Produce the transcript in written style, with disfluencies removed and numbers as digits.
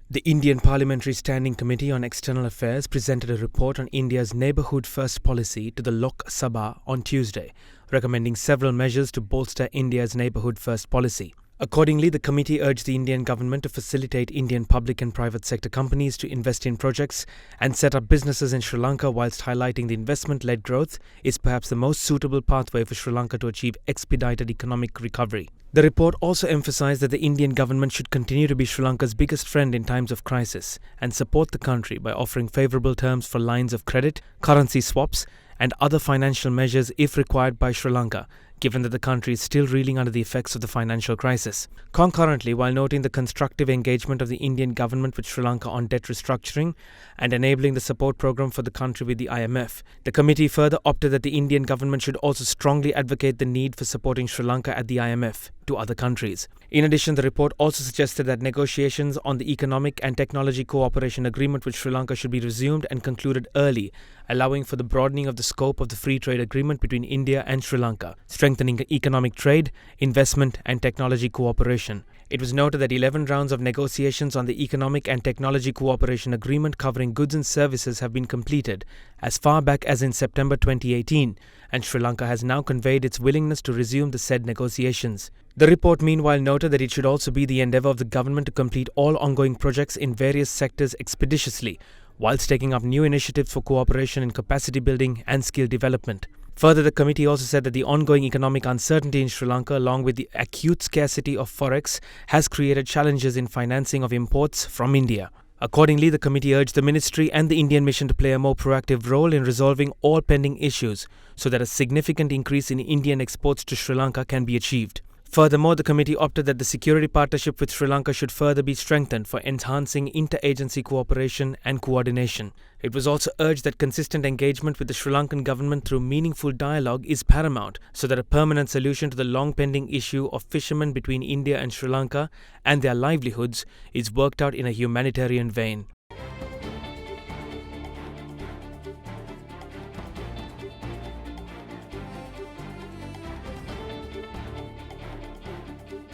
The Indian Parliamentary Standing Committee on External Affairs presented a report on India's Neighbourhood First policy to the Lok Sabha on Tuesday, recommending several measures to bolster India's Neighbourhood First policy. Accordingly, the committee urged the Indian government to facilitate Indian public and private sector companies to invest in projects and set up businesses in Sri Lanka, whilst highlighting the investment-led growth is perhaps the most suitable pathway for Sri Lanka to achieve expedited economic recovery. The report also emphasised that the Indian government should continue to be Sri Lanka's biggest friend in times of crisis and support the country by offering favourable terms for lines of credit, currency swaps and other financial measures if required by Sri Lanka, given that the country is still reeling under the effects of the financial crisis. Concurrently, while noting the constructive engagement of the Indian government with Sri Lanka on debt restructuring and enabling the support program for the country with the IMF, the committee further opted that the Indian government should also strongly advocate the need for supporting Sri Lanka at the IMF to other countries. In addition, the report also suggested that negotiations on the Economic and Technology Cooperation Agreement with Sri Lanka should be resumed and concluded early, allowing for the broadening of the scope of the free trade agreement between India and Sri Lanka, strengthening economic trade, investment and technology cooperation. It was noted that 11 rounds of negotiations on the Economic and Technology Cooperation Agreement covering goods and services have been completed as far back as in September 2018, and Sri Lanka has now conveyed its willingness to resume the said negotiations. The report meanwhile noted that it should also be the endeavour of the government to complete all ongoing projects in various sectors expeditiously, whilst taking up new initiatives for cooperation in capacity building and skill development. Further, the committee also said that the ongoing economic uncertainty in Sri Lanka, along with the acute scarcity of forex, has created challenges in financing of imports from India. Accordingly, the committee urged the ministry and the Indian mission to play a more proactive role in resolving all pending issues so that a significant increase in Indian exports to Sri Lanka can be achieved. Furthermore, the committee opted that the security partnership with Sri Lanka should further be strengthened for enhancing interagency cooperation and coordination. It was also urged that consistent engagement with the Sri Lankan government through meaningful dialogue is paramount so that a permanent solution to the long-pending issue of fishermen between India and Sri Lanka and their livelihoods is worked out in a humanitarian vein.